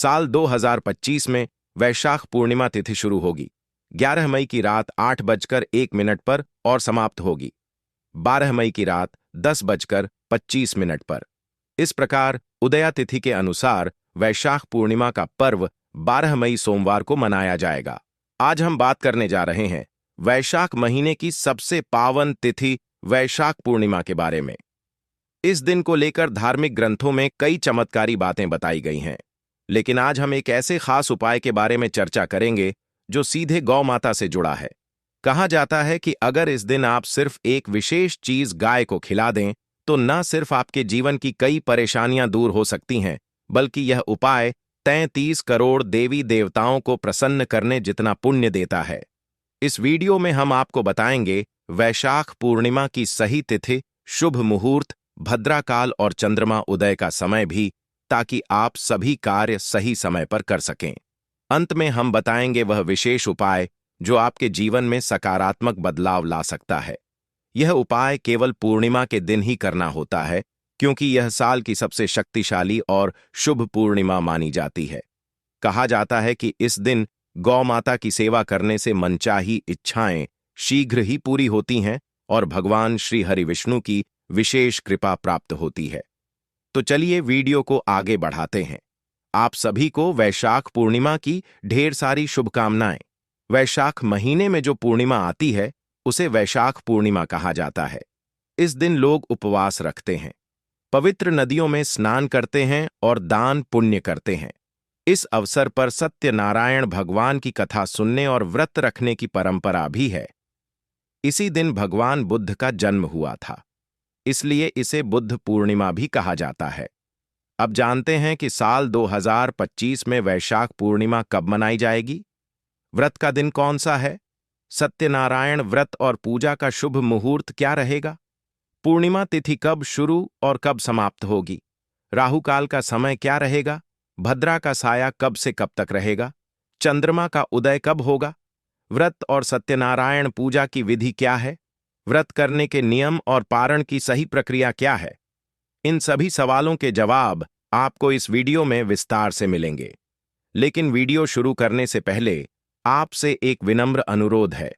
साल 2025 में वैशाख पूर्णिमा तिथि शुरू होगी 11 मई की रात 8:01 पर और समाप्त होगी 12 मई की रात 10:25 पर। इस प्रकार उदया तिथि के अनुसार वैशाख पूर्णिमा का पर्व 12 मई सोमवार को मनाया जाएगा। आज हम बात करने जा रहे हैं वैशाख महीने की सबसे पावन तिथि वैशाख पूर्णिमा के बारे में। इस दिन को लेकर धार्मिक ग्रंथों में कई चमत्कारी बातें बताई गई हैं, लेकिन आज हम एक ऐसे खास उपाय के बारे में चर्चा करेंगे जो सीधे गौ माता से जुड़ा है। कहा जाता है कि अगर इस दिन आप सिर्फ एक विशेष चीज गाय को खिला दें तो न सिर्फ आपके जीवन की कई परेशानियां दूर हो सकती हैं, बल्कि यह उपाय 33 करोड़ देवी देवताओं को प्रसन्न करने जितना पुण्य देता है। इस वीडियो में हम आपको बताएंगे वैशाख पूर्णिमा की सही तिथि, शुभ मुहूर्त, भद्राकाल और चंद्रमा उदय का समय भी, ताकि आप सभी कार्य सही समय पर कर सकें। अंत में हम बताएंगे वह विशेष उपाय जो आपके जीवन में सकारात्मक बदलाव ला सकता है। यह उपाय केवल पूर्णिमा के दिन ही करना होता है, क्योंकि यह साल की सबसे शक्तिशाली और शुभ पूर्णिमा मानी जाती है। कहा जाता है कि इस दिन गौ माता की सेवा करने से मनचाही इच्छाएं शीघ्र ही पूरी होती हैं और भगवान श्री हरि विष्णु की विशेष कृपा प्राप्त होती है। तो चलिए वीडियो को आगे बढ़ाते हैं। आप सभी को वैशाख पूर्णिमा की ढेर सारी शुभकामनाएं। वैशाख महीने में जो पूर्णिमा आती है उसे वैशाख पूर्णिमा कहा जाता है। इस दिन लोग उपवास रखते हैं, पवित्र नदियों में स्नान करते हैं और दान पुण्य करते हैं। इस अवसर पर सत्यनारायण भगवान की कथा सुनने और व्रत रखने की परंपरा भी है। इसी दिन भगवान बुद्ध का जन्म हुआ था, इसलिए इसे बुद्ध पूर्णिमा भी कहा जाता है। अब जानते हैं कि साल 2025 में वैशाख पूर्णिमा कब मनाई जाएगी। व्रत का दिन कौन सा है, सत्यनारायण व्रत और पूजा का शुभ मुहूर्त क्या रहेगा, पूर्णिमा तिथि कब शुरू और कब समाप्त होगी, राहु काल का समय क्या रहेगा, भद्रा का साया कब से कब तक रहेगा, चंद्रमा का उदय कब होगा, व्रत और सत्यनारायण पूजा की विधि क्या है, व्रत करने के नियम और पारण की सही प्रक्रिया क्या है। इन सभी सवालों के जवाब आपको इस वीडियो में विस्तार से मिलेंगे। लेकिन वीडियो शुरू करने से पहले आपसे एक विनम्र अनुरोध है।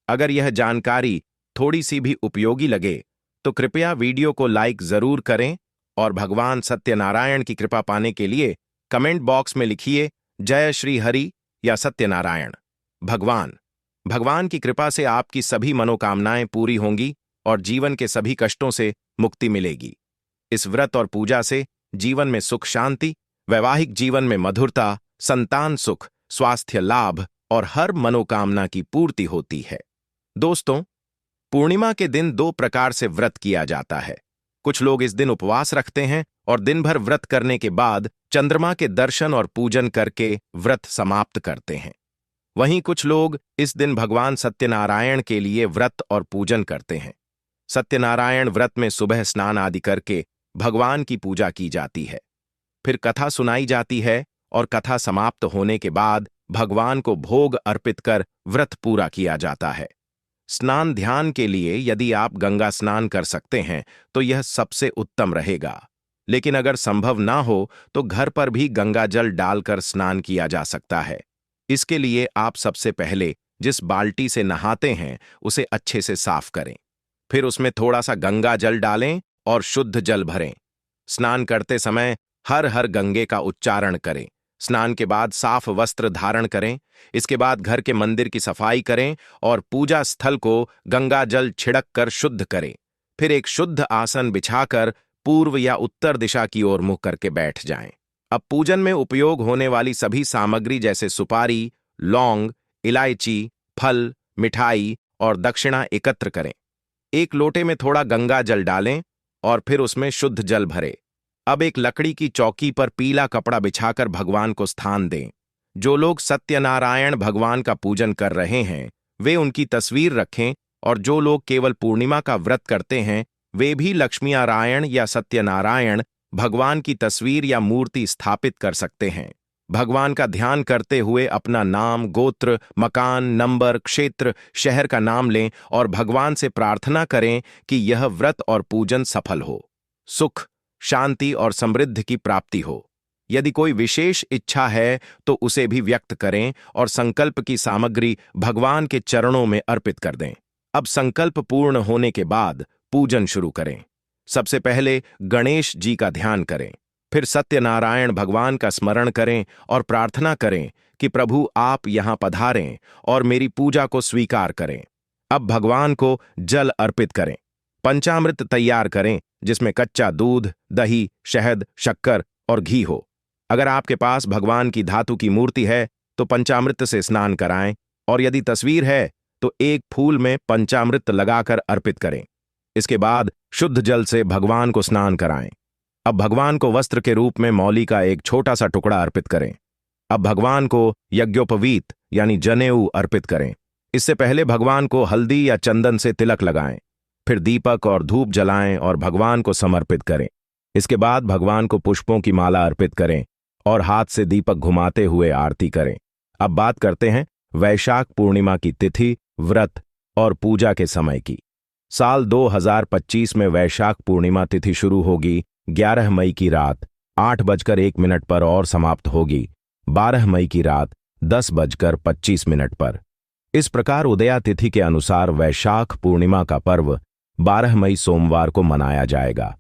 अगर यह जानकारी थोड़ी सी भी उपयोगी लगे तो कृपया वीडियो को लाइक जरूर करें और भगवान सत्यनारायण की कृपा पाने के लिए कमेंट बॉक्स में लिखिए जय श्री हरि या सत्यनारायण। भगवान की कृपा से आपकी सभी मनोकामनाएं पूरी होंगी और जीवन के सभी कष्टों से मुक्ति मिलेगी। इस व्रत और पूजा से जीवन में सुख शांति, वैवाहिक जीवन में मधुरता, संतान सुख, स्वास्थ्य लाभ और हर मनोकामना की पूर्ति होती है। दोस्तों, पूर्णिमा के दिन दो प्रकार से व्रत किया जाता है। कुछ लोग इस दिन उपवास रखते हैं और दिन भर व्रत करने के बाद चंद्रमा के दर्शन और पूजन करके व्रत समाप्त करते हैं। वहीं कुछ लोग इस दिन भगवान सत्यनारायण के लिए व्रत और पूजन करते हैं। सत्यनारायण व्रत में सुबह स्नान आदि करके भगवान की पूजा की जाती है, फिर कथा सुनाई जाती है और कथा समाप्त होने के बाद भगवान को भोग अर्पित कर व्रत पूरा किया जाता है। स्नान ध्यान के लिए यदि आप गंगा स्नान कर सकते हैं तो यह सबसे उत्तम रहेगा, लेकिन अगर संभव ना हो तो घर पर भी गंगा जल डालकर स्नान किया जा सकता है। इसके लिए आप सबसे पहले जिस बाल्टी से नहाते हैं उसे अच्छे से साफ करें, फिर उसमें थोड़ा सा गंगा जल डालें और शुद्ध जल भरें। स्नान करते समय हर हर गंगे का उच्चारण करें। स्नान के बाद साफ वस्त्र धारण करें। इसके बाद घर के मंदिर की सफाई करें और पूजा स्थल को गंगा जल छिड़क कर शुद्ध करें। फिर एक शुद्ध आसन बिछाकर पूर्व या उत्तर दिशा की ओर मुंह करके बैठ जाएं। अब पूजन में उपयोग होने वाली सभी सामग्री जैसे सुपारी, लौंग, इलायची, फल, मिठाई और दक्षिणा एकत्र करें। एक लोटे में थोड़ा गंगा जल डालें और फिर उसमें शुद्ध जल भरें। अब एक लकड़ी की चौकी पर पीला कपड़ा बिछाकर भगवान को स्थान दें। जो लोग सत्यनारायण भगवान का पूजन कर रहे हैं वे उनकी तस्वीर रखें और जो लोग केवल पूर्णिमा का व्रत करते हैं वे भी लक्ष्मीनारायण या सत्यनारायण भगवान की तस्वीर या मूर्ति स्थापित कर सकते हैं। भगवान का ध्यान करते हुए अपना नाम, गोत्र, मकान, नंबर, क्षेत्र, शहर का नाम लें और भगवान से प्रार्थना करें कि यह व्रत और पूजन सफल हो, सुख, शांति और समृद्धि की प्राप्ति हो। यदि कोई विशेष इच्छा है तो उसे भी व्यक्त करें और संकल्प की सामग्री भगवान के चरणों में अर्पित कर दें। अब संकल्प पूर्ण होने के बाद पूजन शुरू करें। सबसे पहले गणेश जी का ध्यान करें, फिर सत्यनारायण भगवान का स्मरण करें और प्रार्थना करें कि प्रभु आप यहाँ पधारें और मेरी पूजा को स्वीकार करें। अब भगवान को जल अर्पित करें। पंचामृत तैयार करें जिसमें कच्चा दूध, दही, शहद, शक्कर और घी हो। अगर आपके पास भगवान की धातु की मूर्ति है तो पंचामृत से स्नान कराएं, और यदि तस्वीर है तो एक फूल में पंचामृत लगाकर अर्पित करें। इसके बाद शुद्ध जल से भगवान को स्नान कराएं। अब भगवान को वस्त्र के रूप में मौली का एक छोटा सा टुकड़ा अर्पित करें। अब भगवान को यज्ञोपवीत यानी जनेऊ अर्पित करें। इससे पहले भगवान को हल्दी या चंदन से तिलक लगाएं, फिर दीपक और धूप जलाएं और भगवान को समर्पित करें। इसके बाद भगवान को पुष्पों की माला अर्पित करें और हाथ से दीपक घुमाते हुए आरती करें। अब बात करते हैं वैशाख पूर्णिमा की तिथि, व्रत और पूजा के समय की। साल 2025 में वैशाख पूर्णिमा तिथि शुरू होगी 11 मई की रात 8:01 पर और समाप्त होगी 12 मई की रात 10:25 पर। इस प्रकार उदया तिथि के अनुसार वैशाख पूर्णिमा का पर्व 12 मई सोमवार को मनाया जाएगा।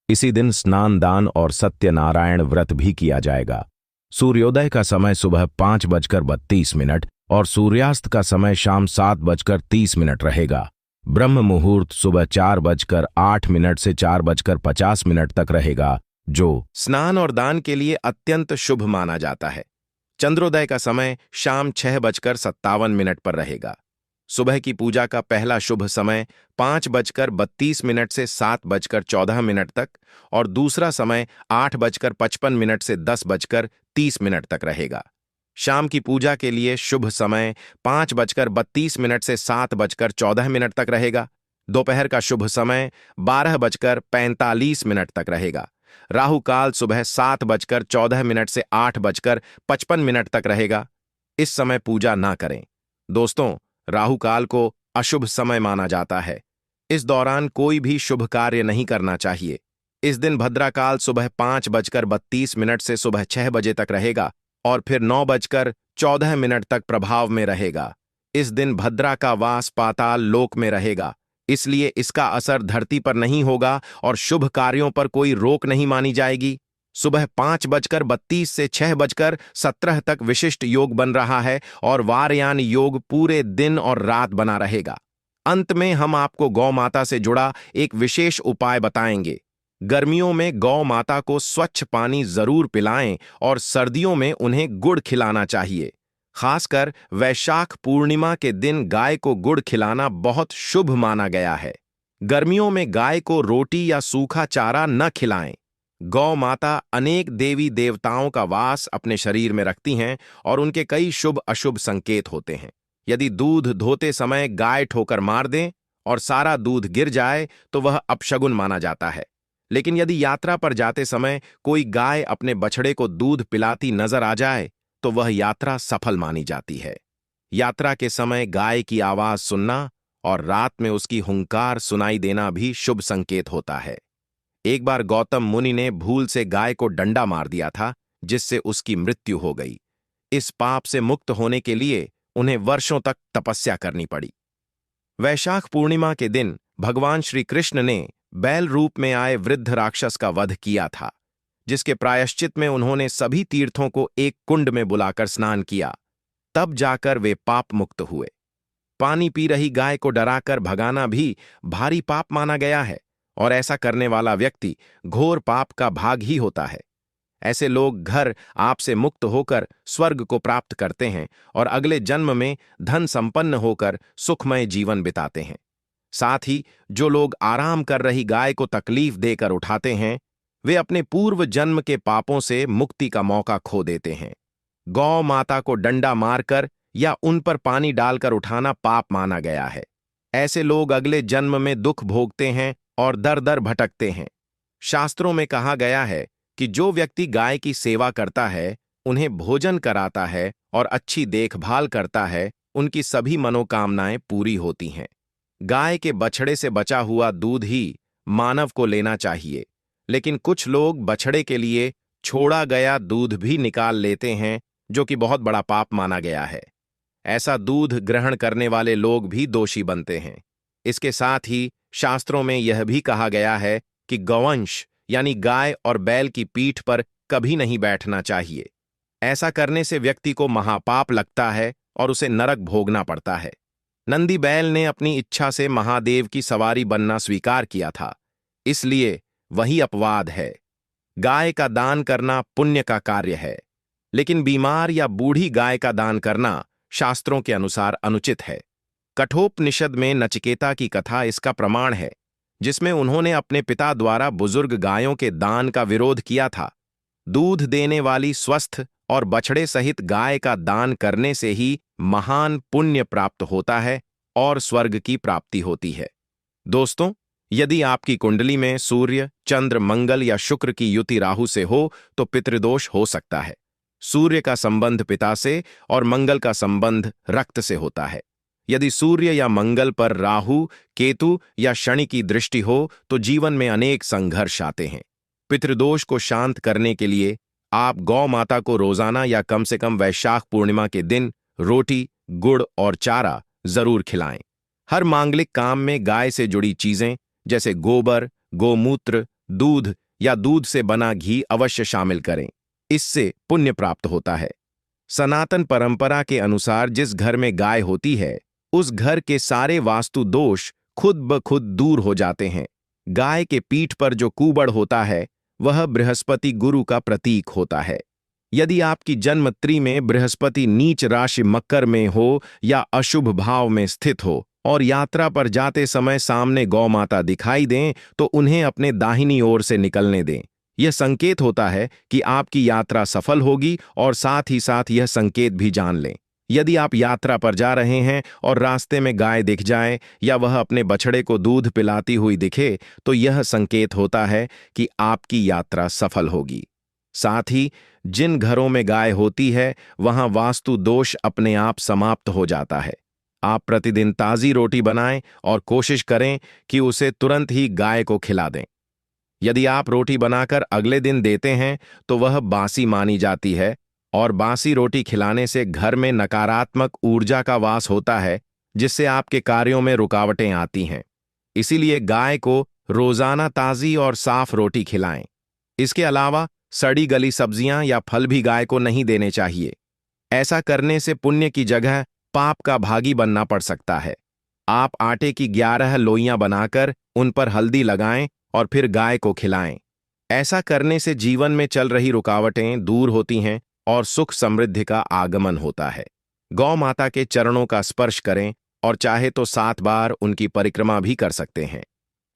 इसी दिन स्नान, दान और सत्यनारायण व्रत भी किया जाएगा। सूर्योदय का समय सुबह 5:32 और सूर्यास्त का समय शाम 7:30 रहेगा। ब्रह्म मुहूर्त सुबह 4:08 से 4:50 तक रहेगा, जो स्नान और दान के लिए अत्यंत शुभ माना जाता है। चंद्रोदय का समय शाम 6:57 पर रहेगा। सुबह की पूजा का पहला शुभ समय 5:32 से 7:14 तक और दूसरा समय 8:55 से 10:30 तक रहेगा। शाम की पूजा के लिए शुभ समय 5:32 से 7:14 तक रहेगा। दोपहर का शुभ समय 12:45 तक रहेगा। राहु काल सुबह 7:14 से 8:55 तक रहेगा। इस समय पूजा ना करें। दोस्तों, राहु काल को अशुभ समय माना जाता है। इस दौरान कोई भी शुभ कार्य नहीं करना चाहिए। इस दिन भद्राकाल सुबह 5:32 से सुबह 6 बजे तक रहेगा और फिर 9:14 तक प्रभाव में रहेगा। इस दिन भद्रा का वास पाताल लोक में रहेगा, इसलिए इसका असर धरती पर नहीं होगा और शुभ कार्यों पर कोई रोक नहीं मानी जाएगी। सुबह 5:32 से 6:17 तक विशिष्ट योग बन रहा है और वारयान योग पूरे दिन और रात बना रहेगा। अंत में हम आपको गौ माता से जुड़ा एक विशेष उपाय बताएंगे। गर्मियों में गौ माता को स्वच्छ पानी जरूर पिलाएं और सर्दियों में उन्हें गुड़ खिलाना चाहिए। खासकर वैशाख पूर्णिमा के दिन गाय को गुड़ खिलाना बहुत शुभ माना गया है। गर्मियों में गाय को रोटी या सूखा चारा न खिलाएं। गौ माता अनेक देवी देवताओं का वास अपने शरीर में रखती हैं और उनके कई शुभ अशुभ संकेत होते हैं। यदि दूध धोते समय गाय ठोकर मार दें और सारा दूध गिर जाए तो वह अपशगुन माना जाता है। लेकिन यदि यात्रा पर जाते समय कोई गाय अपने बछड़े को दूध पिलाती नजर आ जाए तो वह यात्रा सफल मानी जाती है। यात्रा के समय गाय की आवाज सुनना और रात में उसकी हुंकार सुनाई देना भी शुभ संकेत होता है। एक बार गौतम मुनि ने भूल से गाय को डंडा मार दिया था, जिससे उसकी मृत्यु हो गई। इस पाप से मुक्त होने के लिए उन्हें वर्षों तक तपस्या करनी पड़ी। वैशाख पूर्णिमा के दिन भगवान श्री कृष्ण ने बैल रूप में आए वृद्ध राक्षस का वध किया था, जिसके प्रायश्चित में उन्होंने सभी तीर्थों को एक कुंड में बुलाकर स्नान किया। तब जाकर वे पाप मुक्त हुए। पानी पी रही गाय को डराकर भगाना भी भारी पाप माना गया है और ऐसा करने वाला व्यक्ति घोर पाप का भाग ही होता है। ऐसे लोग घर आपसे मुक्त होकर स्वर्ग को प्राप्त करते हैं और अगले जन्म में धन संपन्न होकर सुखमय जीवन बिताते हैं। साथ ही जो लोग आराम कर रही गाय को तकलीफ देकर उठाते हैं, वे अपने पूर्व जन्म के पापों से मुक्ति का मौका खो देते हैं। गौ माता को डंडा मारकर या उन पर पानी डालकर उठाना पाप माना गया है। ऐसे लोग अगले जन्म में दुख भोगते हैं और दर दर भटकते हैं। शास्त्रों में कहा गया है कि जो व्यक्ति गाय की सेवा करता है, उन्हें भोजन कराता है और अच्छी देखभाल करता है, उनकी सभी मनोकामनाएं पूरी होती हैं। गाय के बछड़े से बचा हुआ दूध ही मानव को लेना चाहिए, लेकिन कुछ लोग बछड़े के लिए छोड़ा गया दूध भी निकाल लेते हैं, जो कि बहुत बड़ा पाप माना गया है। ऐसा दूध ग्रहण करने वाले लोग भी दोषी बनते हैं। इसके साथ ही शास्त्रों में यह भी कहा गया है कि गौवंश यानी गाय और बैल की पीठ पर कभी नहीं बैठना चाहिए। ऐसा करने से व्यक्ति को महापाप लगता है और उसे नरक भोगना पड़ता है। नंदी बैल ने अपनी इच्छा से महादेव की सवारी बनना स्वीकार किया था, इसलिए वही अपवाद है। गाय का दान करना पुण्य का कार्य है, लेकिन बीमार या बूढ़ी गाय का दान करना शास्त्रों के अनुसार अनुचित है। कठोपनिषद में नचिकेता की कथा इसका प्रमाण है, जिसमें उन्होंने अपने पिता द्वारा बुजुर्ग गायों के दान का विरोध किया था। दूध देने वाली स्वस्थ और बछड़े सहित गाय का दान करने से ही महान पुण्य प्राप्त होता है और स्वर्ग की प्राप्ति होती है। दोस्तों, यदि आपकी कुंडली में सूर्य, चंद्र, मंगल या शुक्र की युति राहु से हो तो पितृदोष हो सकता है। सूर्य का संबंध पिता से और मंगल का संबंध रक्त से होता है। यदि सूर्य या मंगल पर राहु, केतु या शनि की दृष्टि हो तो जीवन में अनेक संघर्ष आते हैं। पितृदोष को शांत करने के लिए आप गौ माता को रोजाना या कम से कम वैशाख पूर्णिमा के दिन रोटी, गुड़ और चारा जरूर खिलाएं। हर मांगलिक काम में गाय से जुड़ी चीजें जैसे गोबर, गोमूत्र, दूध या दूध से बना घी अवश्य शामिल करें। इससे पुण्य प्राप्त होता है। सनातन परंपरा के अनुसार जिस घर में गाय होती है, उस घर के सारे वास्तु दोष खुद ब खुद दूर हो जाते हैं। गाय के पीठ पर जो कूबड़ होता है, वह बृहस्पति गुरु का प्रतीक होता है। यदि आपकी जन्मत्री में बृहस्पति नीच राशि मकर में हो या अशुभ भाव में स्थित हो और यात्रा पर जाते समय सामने गौ माता दिखाई दें, तो उन्हें अपने दाहिनी ओर से निकलने दें। यह संकेत होता है कि आपकी यात्रा सफल होगी और साथ ही साथ यह संकेत भी जान लें। यदि आप यात्रा पर जा रहे हैं और रास्ते में गाय दिख जाए या वह अपने बछड़े को दूध पिलाती हुई दिखे, तो यह संकेत होता है कि आपकी यात्रा सफल होगी। साथ ही जिन घरों में गाय होती है, वहां वास्तु दोष अपने आप समाप्त हो जाता है। आप प्रतिदिन ताज़ी रोटी बनाएं और कोशिश करें कि उसे तुरंत ही गाय को खिला दें। यदि आप रोटी बनाकर अगले दिन देते हैं तो वह बासी मानी जाती है और बासी रोटी खिलाने से घर में नकारात्मक ऊर्जा का वास होता है, जिससे आपके कार्यों में रुकावटें आती हैं। इसीलिए गाय को रोजाना ताज़ी और साफ रोटी खिलाएं। इसके अलावा सड़ी गली सब्जियां या फल भी गाय को नहीं देने चाहिए। ऐसा करने से पुण्य की जगह पाप का भागी बनना पड़ सकता है। आप आटे की 11 लोइयां बनाकर उन पर हल्दी लगाएं और फिर गाय को खिलाएं। ऐसा करने से जीवन में चल रही रुकावटें दूर होती हैं और सुख समृद्धि का आगमन होता है। गौ माता के चरणों का स्पर्श करें और चाहे तो 7 बार उनकी परिक्रमा भी कर सकते हैं।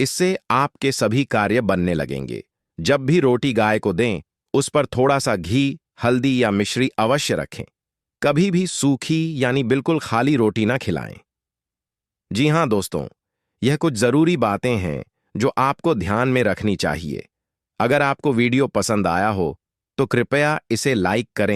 इससे आपके सभी कार्य बनने लगेंगे। जब भी रोटी गाय को दें, उस पर थोड़ा सा घी, हल्दी या मिश्री अवश्य रखें। कभी भी सूखी यानी बिल्कुल खाली रोटी ना खिलाएं। जी हाँ दोस्तों, यह कुछ जरूरी बातें हैं जो आपको ध्यान में रखनी चाहिए। अगर आपको वीडियो पसंद आया हो तो कृपया इसे लाइक करें।